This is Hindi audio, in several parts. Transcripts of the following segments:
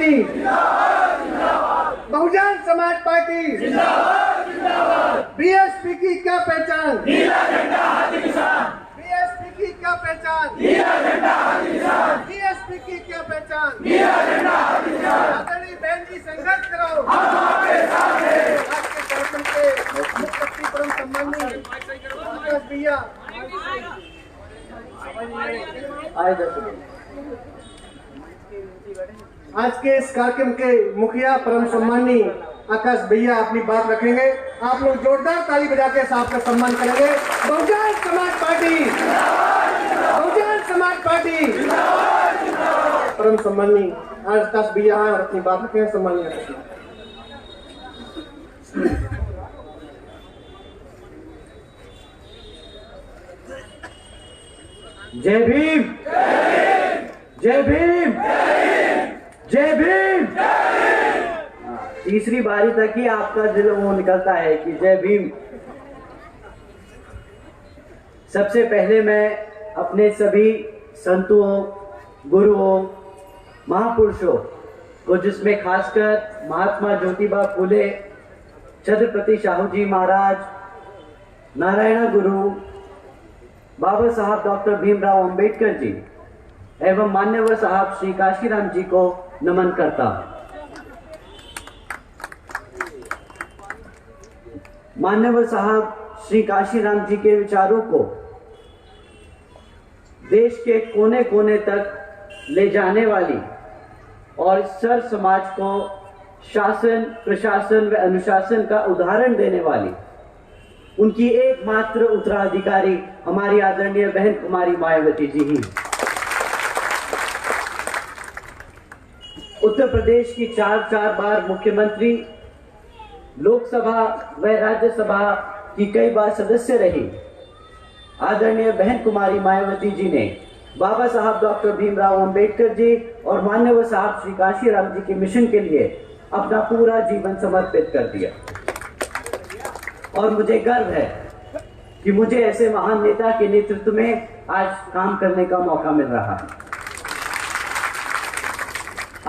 Party, Bahujan Samaj party, BSP की क्या पहचान, बीएसपी की क्या पहचान, बीएसपी की क्या पहचान। आदरणीय बहन जी संघर्ष करो। आज के कार्यक्रम के मुख्य अतिथि परम सम्माननीय आकाश भैया आज के इस कार्यक्रम के मुखिया परम सम्माननीय आकाश भैया अपनी बात रखेंगे। आप लोग जोरदार ताली बजा के साहब का सम्मान करेंगे। Bahujan Samaj party, Bahujan Samaj party. परम सम्माननीय आकाश भैया अपनी बात रखेंगे। सम्माननीय जय भीम, जय भीम, जय भीम। तीसरी बारी तक ही आपका दिल वो निकलता है कि जय भीम। सबसे पहले मैं अपने सभी संतों, गुरुओं, महापुरुषों को, जिसमें खासकर महात्मा ज्योतिबा फूले, छत्रपति शाहू जी महाराज, नारायण गुरु, बाबा साहब डॉक्टर भीमराव अंबेडकर जी एवं मान्यवर साहब श्री काशीराम जी को नमन करता हूं। मान्यवर साहब श्री काशीराम जी के विचारों को देश के कोने कोने तक ले जाने वाली और सर समाज को शासन, प्रशासन व अनुशासन का उदाहरण देने वाली उनकी एकमात्र उत्तराधिकारी हमारी आदरणीय बहन कुमारी मायावती जी ही। उत्तर प्रदेश की चार बार मुख्यमंत्री, लोकसभा व राज्यसभा की कई बार सदस्य रही आदरणीय बहन कुमारी मायावती जी ने बाबा साहब डॉक्टर भीमराव अंबेडकर जी और मान्यवर साहब श्री काशीराम जी के मिशन के लिए अपना पूरा जीवन समर्पित कर दिया। और मुझे गर्व है कि मुझे ऐसे महान नेता के नेतृत्व में आज काम करने का मौका मिल रहा है।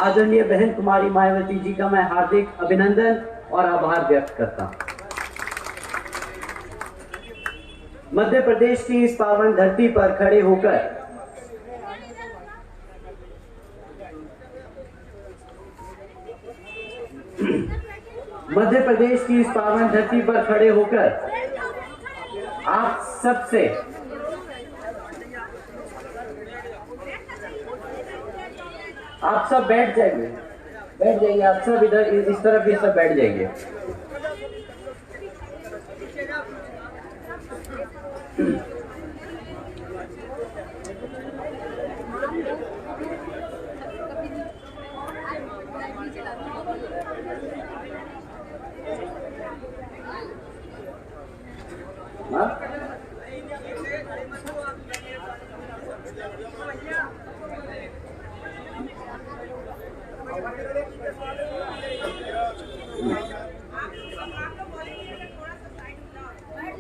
आदरणीय बहन कुमारी मायावती जी का मैं हार्दिक अभिनंदन और आभार व्यक्त करता हूं। मध्य प्रदेश की इस पावन धरती पर खड़े होकर मध्य प्रदेश की इस पावन धरती पर खड़े होकर आप सबसे आप सब बैठ जाइए, आप सब इधर इस तरफ ये सब बैठ जाइए।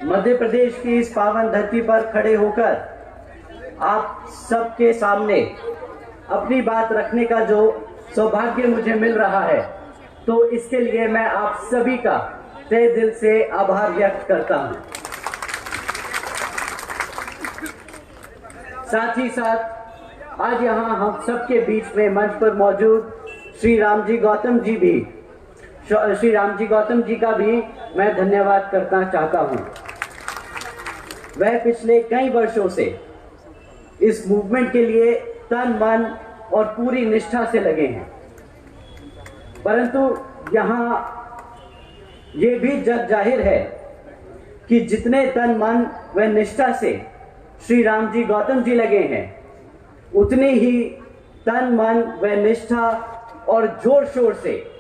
मध्य प्रदेश की इस पावन धरती पर खड़े होकर आप सबके सामने अपनी बात रखने का जो सौभाग्य मुझे मिल रहा है, तो इसके लिए मैं आप सभी का तहे दिल से आभार व्यक्त करता हूं। साथ ही साथ आज यहाँ हम सबके बीच में मंच पर मौजूद श्री रामजी गौतम जी का भी मैं धन्यवाद करना चाहता हूँ। वह पिछले कई वर्षों से इस मूवमेंट के लिए तन मन और पूरी निष्ठा से लगे हैं, परंतु यहाँ ये भी जग जाहिर है कि जितने तन मन व निष्ठा से श्री रामजी गौतम जी लगे हैं, उतनी ही तन मन व निष्ठा और जोर शोर से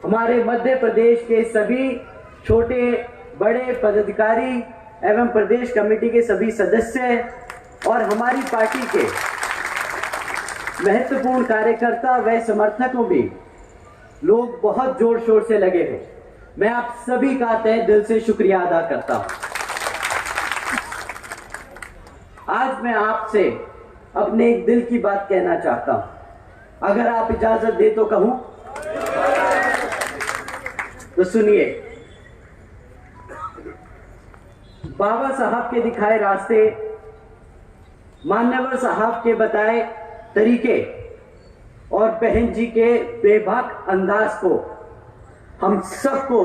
हमारे मध्य प्रदेश के सभी छोटे बड़े पदाधिकारी एवं प्रदेश कमेटी के सभी सदस्य और हमारी पार्टी के महत्वपूर्ण कार्यकर्ता व समर्थकों भी लोग बहुत जोर शोर से लगे हैं। मैं आप सभी का तहे दिल से शुक्रिया अदा करता हूं। आज मैं आपसे अपने एक दिल की बात कहना चाहता हूं। अगर आप इजाजत दे तो कहूं, तो सुनिए। बाबा साहब के दिखाए रास्ते, मान्यवर साहब के बताए तरीके और बहन जी के बेबाक अंदाज को हम सबको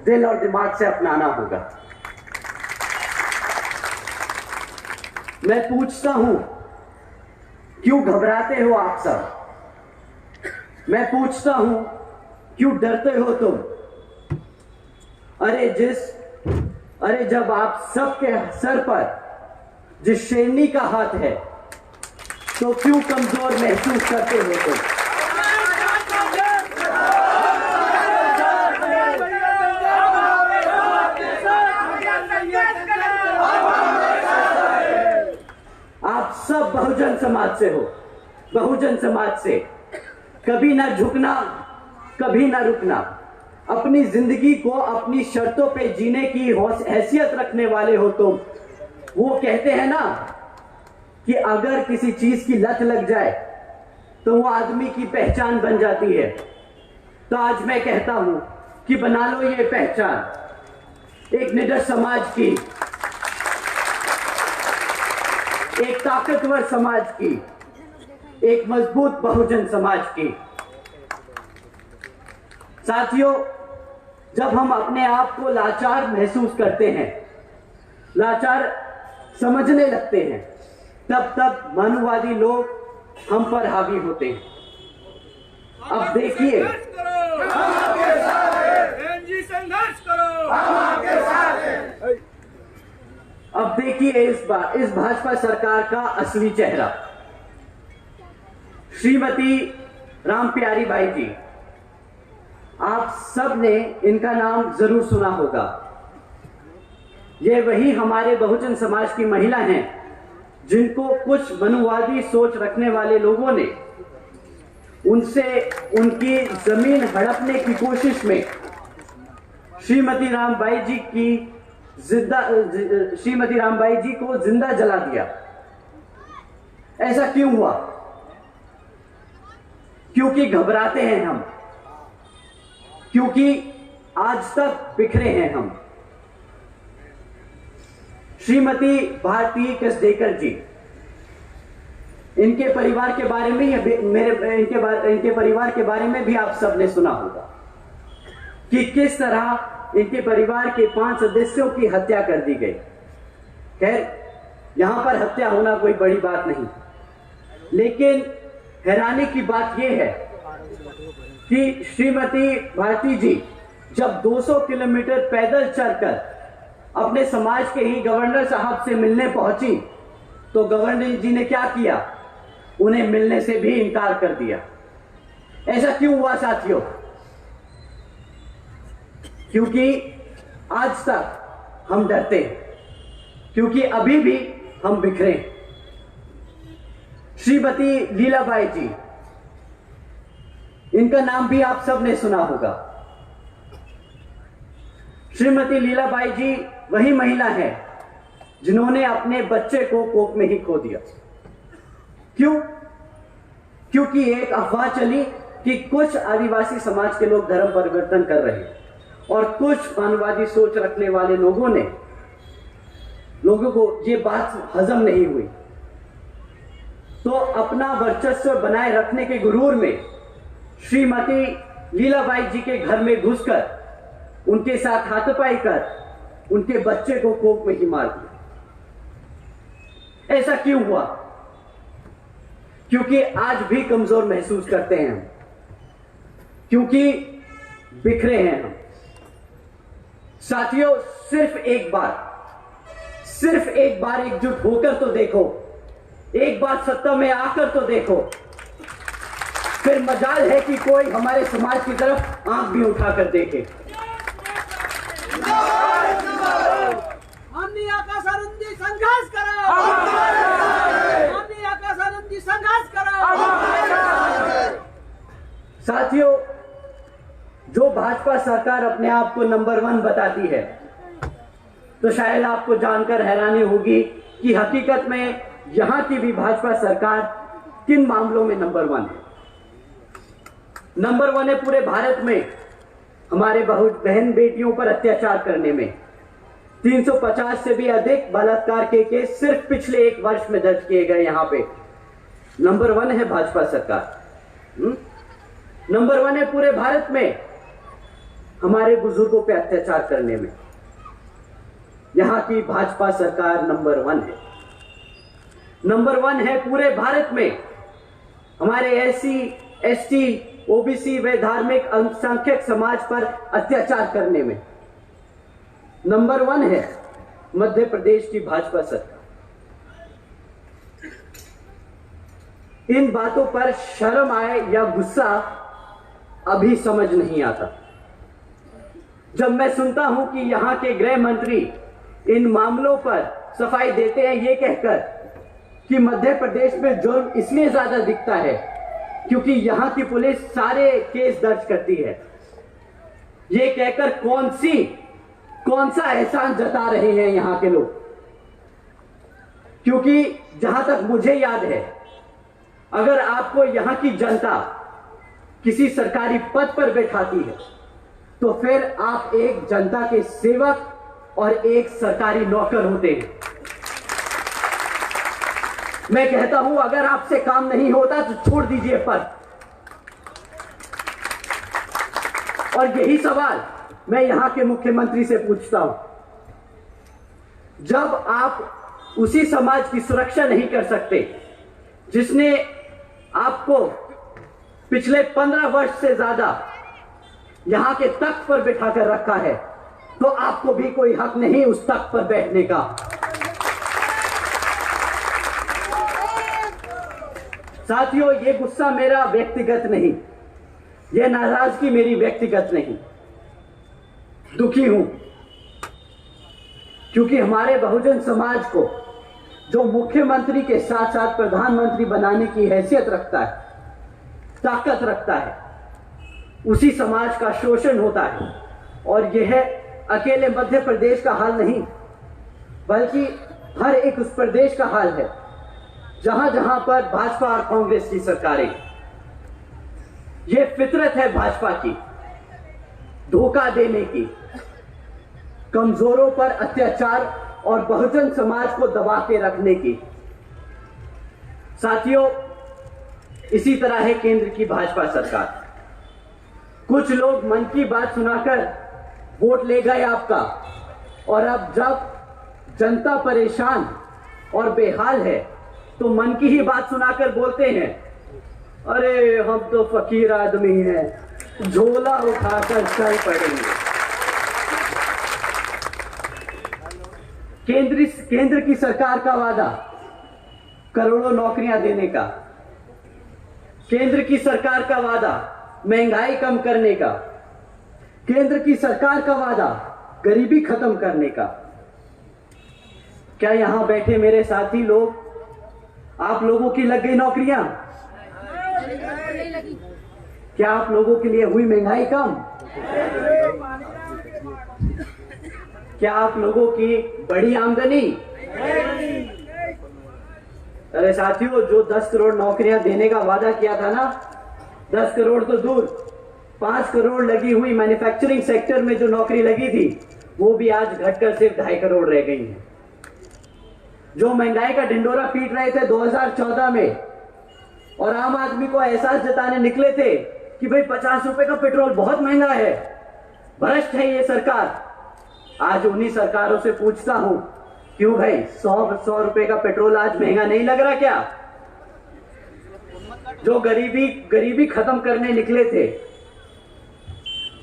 दिल और दिमाग से अपनाना होगा। मैं पूछता हूं, क्यों घबराते हो आप सब? मैं पूछता हूं, क्यों डरते हो तुम? अरे जब आप सबके सर पर जिस शेरनी का हाथ है, तो क्यों कमजोर महसूस करते हो तुम? आप सब बहुजन समाज से हो, बहुजन समाज से कभी ना झुकना, कभी ना रुकना। अपनी जिंदगी को अपनी शर्तों पे जीने की हैसियत रखने वाले हो तुम। वो कहते हैं ना कि अगर किसी चीज की लत लग जाए तो वो आदमी की पहचान बन जाती है। तो आज मैं कहता हूं कि बना लो ये पहचान, एक निडर समाज की, एक ताकतवर समाज की, एक मजबूत बहुजन समाज की। साथियों, जब हम अपने आप को लाचार महसूस करते हैं, लाचार समझने लगते हैं, तब मानववादी लोग हम पर हावी होते हैं। अब देखिए, हम आपके साथ हैं। एनजी संघर्ष करो, हम आपके साथ हैं। अब देखिए इस भाजपा सरकार का असली चेहरा। श्रीमती रामप्यारी बाई जी, आप सब ने इनका नाम जरूर सुना होगा। ये वही हमारे बहुजन समाज की महिला हैं जिनको कुछ मनुवादी सोच रखने वाले लोगों ने उनसे उनकी जमीन हड़पने की कोशिश में श्रीमती रामबाई जी को जिंदा जला दिया। ऐसा क्यों हुआ? क्योंकि घबराते हैं हम, क्योंकि आज तक बिखरे हैं हम। श्रीमती भारती कसडेकर जी, इनके परिवार के बारे में इनके परिवार के बारे में भी आप सबने सुना होगा कि किस तरह इनके परिवार के 5 सदस्यों की हत्या कर दी गई। खैर, यहां पर हत्या होना कोई बड़ी बात नहीं, लेकिन हैरानी की बात यह है कि श्रीमती भारती जी जब 200 किलोमीटर पैदल चलकर अपने समाज के ही गवर्नर साहब से मिलने पहुंची, तो गवर्नर जी ने क्या किया? उन्हें मिलने से भी इनकार कर दिया। ऐसा क्यों हुआ साथियों? क्योंकि आज तक हम डरते हैं, क्योंकि अभी भी हम बिखरे। श्रीमती लीलाबाई जी, इनका नाम भी आप सबने सुना होगा। श्रीमती लीलाबाई जी वही महिला है जिन्होंने अपने बच्चे को कोख में ही खो दिया। क्यों? क्योंकि एक अफवाह चली कि कुछ आदिवासी समाज के लोग धर्म परिवर्तन कर रहे हैं और कुछ मानववादी सोच रखने वाले लोगों को ये बात हजम नहीं हुई, तो अपना वर्चस्व बनाए रखने के गुरूर में श्रीमती लीलाबाई जी के घर में घुसकर उनके साथ हाथापाई कर उनके बच्चे को कोख में ही मार दिया। ऐसा क्यों हुआ? क्योंकि आज भी कमजोर महसूस करते हैं हम, क्योंकि बिखरे हैं हम। साथियों, सिर्फ एक बार एकजुट होकर तो देखो, एक बार सत्ता में आकर तो देखो, फिर मजाल है कि कोई हमारे समाज की तरफ आंख भी उठाकर देखे। साथियों, जो भाजपा सरकार अपने आप को नंबर 1 बताती है, तो शायद आपको जानकर हैरानी होगी कि हकीकत में यहां की भी भाजपा सरकार किन मामलों में नंबर 1 है। नंबर 1 है पूरे भारत में हमारे बहन बेटियों पर अत्याचार करने में। 350 से भी अधिक बलात्कार के केस सिर्फ पिछले 1 वर्ष में दर्ज किए गए। यहां पे नंबर 1 है भाजपा सरकार। नंबर 1 है पूरे भारत में हमारे बुजुर्गों पे अत्याचार करने में। यहां की भाजपा सरकार नंबर 1 है। नंबर 1 है पूरे भारत में हमारे एससी, एसटी, ओबीसी व धार्मिक अल्पसंख्यक समाज पर अत्याचार करने में। नंबर 1 है मध्य प्रदेश की भाजपा सरकार। इन बातों पर शर्म आए या गुस्सा अभी समझ नहीं आता। जब मैं सुनता हूं कि यहां के गृह मंत्री इन मामलों पर सफाई देते हैं ये कहकर कि मध्य प्रदेश में जुर्म इसलिए ज्यादा दिखता है क्योंकि यहां की पुलिस सारे केस दर्ज करती है, ये कहकर कौन सा एहसान जता रहे हैं यहां के लोग। क्योंकि जहां तक मुझे याद है, अगर आपको यहां की जनता किसी सरकारी पद पर बैठाती है तो फिर आप एक जनता के सेवक और एक सरकारी नौकर होते हैं। मैं कहता हूं अगर आपसे काम नहीं होता तो छोड़ दीजिए पद। और यही सवाल मैं यहां के मुख्यमंत्री से पूछता हूं। जब आप उसी समाज की सुरक्षा नहीं कर सकते जिसने आपको पिछले 15 वर्ष से ज्यादा यहां के तख्त पर बिठाकर रखा है, तो आपको भी कोई हक नहीं उस तख्त पर बैठने का। साथियों, ये गुस्सा मेरा व्यक्तिगत नहीं, यह नाराजगी मेरी व्यक्तिगत नहीं। दुखी हूं क्योंकि हमारे बहुजन समाज को जो मुख्यमंत्री के साथ साथ प्रधानमंत्री बनाने की हैसियत रखता है, ताकत रखता है, उसी समाज का शोषण होता है। और यह अकेले मध्य प्रदेश का हाल नहीं, बल्कि हर एक उस प्रदेश का हाल है जहां जहां पर भाजपा और कांग्रेस की सरकारें। यह फितरत है भाजपा की, धोखा देने की, कमजोरों पर अत्याचार और बहुजन समाज को दबा के रखने की। साथियों, इसी तरह है केंद्र की भाजपा सरकार। कुछ लोग मन की बात सुनाकर वोट ले गए आपका, और अब जब जनता परेशान और बेहाल है तो मन की ही बात सुनाकर बोलते हैं, अरे हम तो फकीर आदमी हैं, झोला उठाकर चल पड़ेंगे। केंद्र की सरकार का वादा करोड़ों नौकरियां देने का, केंद्र की सरकार का वादा महंगाई कम करने का, केंद्र की सरकार का वादा गरीबी खत्म करने का। क्या यहां बैठे मेरे साथी लोग, आप लोगों की लग गई नौकरियां? क्या आप लोगों के लिए हुई महंगाई कम? क्या आप लोगों की बड़ी आमदनी? अरे साथियों, जो 10 करोड़ नौकरियां देने का वादा किया था ना, 10 करोड़ तो दूर, 5 करोड़ लगी हुई मैन्युफैक्चरिंग सेक्टर में जो नौकरी लगी थी, वो भी आज घटकर सिर्फ 2.5 करोड़ रह गई है। जो महंगाई का ढिंडोरा पीट रहे थे 2014 में और आम आदमी को एहसास जताने निकले थे कि भाई 50 रुपए का पेट्रोल बहुत महंगा है, भ्रष्ट है ये सरकार, आज उन्हीं सरकारों से पूछता हूं, क्यों भाई 100 रुपए का पेट्रोल आज महंगा नहीं लग रहा क्या? जो गरीबी खत्म करने निकले थे,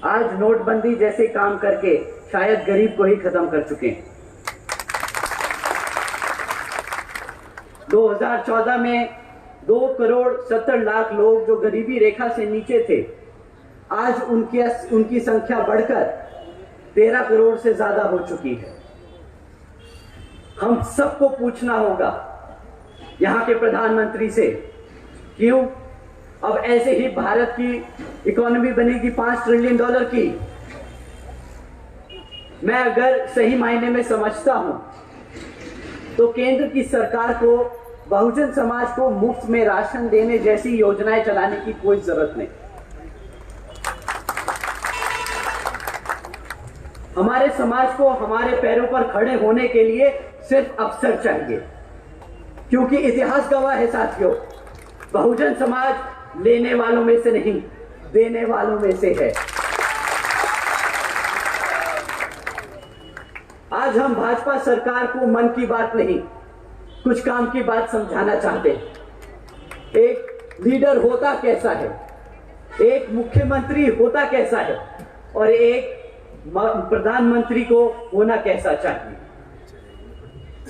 आज नोटबंदी जैसे काम करके शायद गरीब को ही खत्म कर चुके हैं। 2014 में 2 करोड़ 70 लाख लोग जो गरीबी रेखा से नीचे थे, आज उनकी संख्या बढ़कर 13 करोड़ से ज्यादा हो चुकी है। हम सबको पूछना होगा यहां के प्रधानमंत्री से, क्यों अब ऐसे ही भारत की इकोनॉमी बनेगी $5 ट्रिलियन की? मैं अगर सही मायने में समझता हूं तो केंद्र की सरकार को बहुजन समाज को मुफ्त में राशन देने जैसी योजनाएं चलाने की कोई जरूरत नहीं। हमारे समाज को हमारे पैरों पर खड़े होने के लिए सिर्फ अवसर चाहिए, क्योंकि इतिहास गवाह है साथियों, बहुजन समाज लेने वालों में से नहीं, देने वालों में से है। आज हम भाजपा सरकार को मन की बात नहीं, कुछ काम की बात समझाना चाहते हैं। एक लीडर होता कैसा है, एक मुख्यमंत्री होता कैसा है, और एक प्रधानमंत्री को होना कैसा चाहिए।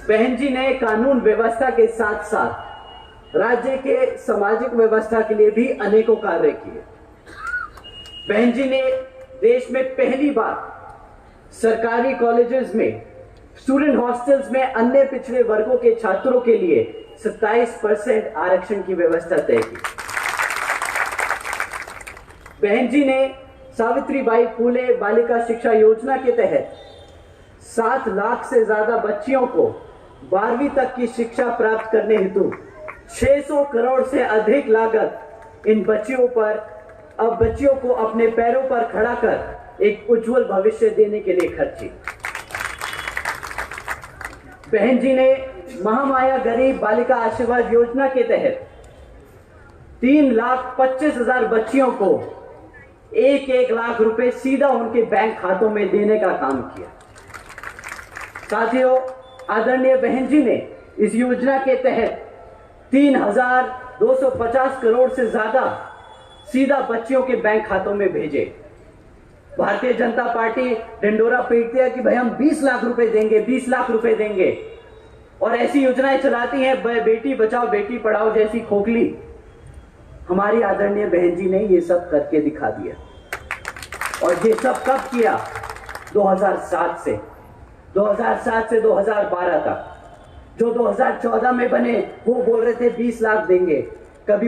बहन जी ने कानून व्यवस्था के साथ साथ राज्य के सामाजिक व्यवस्था के लिए भी अनेकों कार्य किए। बहन जी ने देश में पहली बार सरकारी कॉलेजेस में, स्टूडेंट हॉस्टल्स में अन्य पिछड़े वर्गों के छात्रों के लिए 27% आरक्षण की व्यवस्था तय की। बहन जी ने सावित्रीबाई फूले बालिका शिक्षा योजना के तहत 7 लाख से ज्यादा बच्चियों को 12वीं तक की शिक्षा प्राप्त करने हेतु 600 करोड़ से अधिक लागत इन बच्चियों को अपने पैरों पर खड़ा कर एक उज्जवल भविष्य देने के लिए खर्ची। बहन जी ने महामाया गरीब बालिका आशीर्वाद योजना के तहत 3,25,000 बच्चियों को 1-1 लाख रुपए सीधा उनके बैंक खातों में देने का काम किया। साथियों, आदरणीय बहन जी ने इस योजना के तहत 3,250 करोड़ से ज्यादा सीधा बच्चियों के बैंक खातों में भेजे। भारतीय जनता पार्टी ढिंडोरा पीटती है कि भाई हम 20 लाख रुपए देंगे, 20 लाख रुपए देंगे, और ऐसी योजनाएं चलाती हैं बेटी बचाओ बेटी पढ़ाओ जैसी खोखली। हमारी आदरणीय बहन जी ने ये सब करके दिखा दिया, और ये सब कब किया? 2007 से 2012 तक। जो 2014 में बने वो बोल रहे थे 20 लाख देंगे, कभी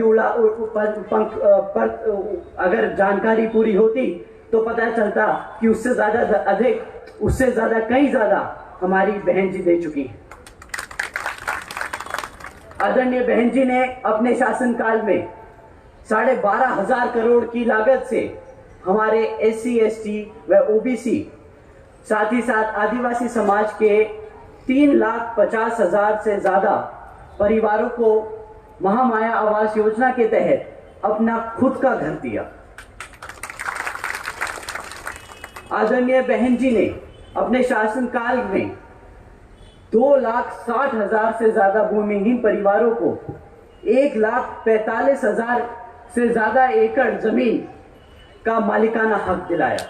अगर जानकारी पूरी होती तो पता चलता कि उससे ज्यादा अधिक, उससे ज्यादा कहीं ज्यादा हमारी बहन जी दे चुकी है। आदरणीय बहन जी ने अपने शासनकाल में 12,500 करोड़ की लागत से हमारे SC, ST व OBC, साथ ही साथ आदिवासी समाज के 3,50,000 से ज्यादा परिवारों को महामाया आवास योजना के तहत अपना खुद का घर दिया। आदरणीय बहन जी ने अपने शासनकाल में 2,60,000 से ज्यादा भूमिहीन परिवारों को 1,45,000 से ज्यादा एकड़ जमीन का मालिकाना हक दिलाया।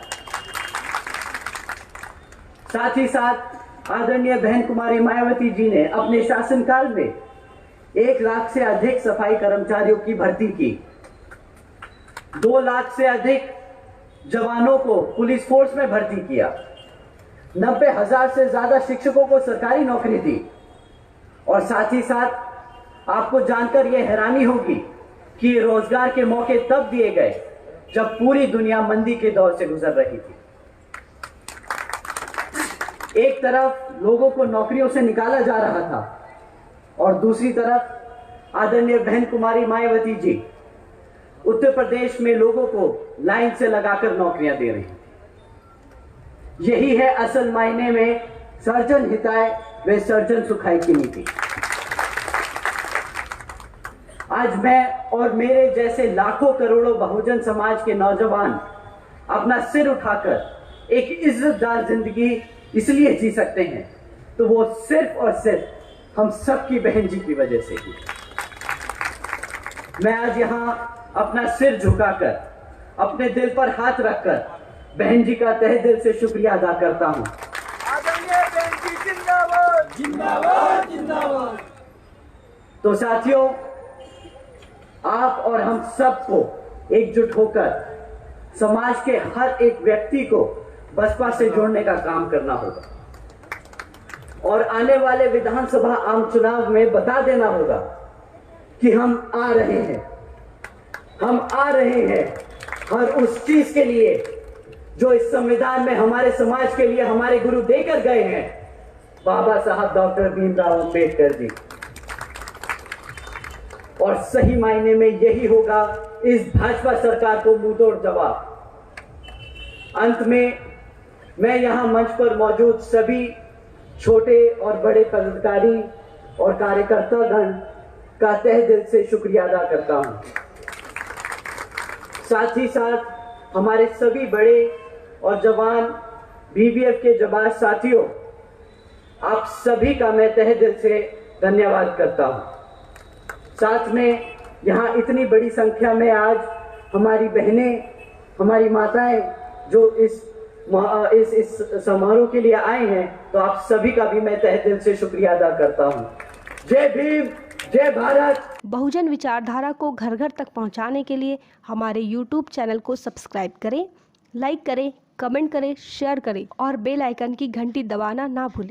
साथ ही साथ आदरणीय बहन कुमारी मायावती जी ने अपने शासनकाल में 1 लाख से अधिक सफाई कर्मचारियों की भर्ती की, 2 लाख से अधिक जवानों को पुलिस फोर्स में भर्ती किया, 90,000 से ज्यादा शिक्षकों को सरकारी नौकरी दी। और साथ ही साथ आपको जानकर यह हैरानी होगी कि रोजगार के मौके तब दिए गए जब पूरी दुनिया मंदी के दौर से गुजर रही थी। एक तरफ लोगों को नौकरियों से निकाला जा रहा था और दूसरी तरफ आदरणीय बहन कुमारी मायावती जी उत्तर प्रदेश में लोगों को लाइन से लगाकर नौकरियां दे रही हैं। यही है असल मायने में सर्जन हिताय व सर्जन सुखाय की नीति। आज मैं और मेरे जैसे लाखों करोड़ों बहुजन समाज के नौजवान अपना सिर उठाकर एक इज्जतदार जिंदगी इसलिए जी सकते हैं तो वो सिर्फ और सिर्फ हम सबकी बहन जी की वजह से ही। मैं आज यहां अपना सिर झुकाकर, अपने दिल पर हाथ रखकर बहन जी का तहे दिल से शुक्रिया अदा करता हूं। आदरणीय बहन जी जिंदाबाद, जिंदाबाद, जिंदाबाद। तो साथियों, आप और हम सबको एकजुट होकर समाज के हर एक व्यक्ति को बसपा से जोड़ने का काम करना होगा और आने वाले विधानसभा आम चुनाव में बता देना होगा कि हम आ रहे हैं, हम आ रहे हैं हर उस चीज के लिए जो इस संविधान में हमारे समाज के लिए हमारे गुरु देकर गए हैं, बाबा साहब डॉक्टर भीमराव अंबेडकर जी। और सही मायने में यही होगा इस भाजपा सरकार को मुंहतोड़ जवाब। अंत में मैं यहाँ मंच पर मौजूद सभी छोटे और बड़े पदाधिकारी और कार्यकर्तागण का तहे दिल से शुक्रिया अदा करता हूँ। साथ ही साथ हमारे सभी बड़े और जवान बीबीएफ के जवान साथियों, आप सभी का मैं तहे दिल से धन्यवाद करता हूँ। साथ में यहाँ इतनी बड़ी संख्या में आज हमारी बहनें, हमारी माताएं जो इस समारोह के लिए आए हैं, तो आप सभी का भी मैं तहे दिल से शुक्रिया अदा करता हूँ। जय भीम, जय भारत। बहुजन विचारधारा को घर घर तक पहुंचाने के लिए हमारे YouTube चैनल को सब्सक्राइब करें, लाइक करें, कमेंट करें, शेयर करें और बेल आइकन की घंटी दबाना ना भूलें।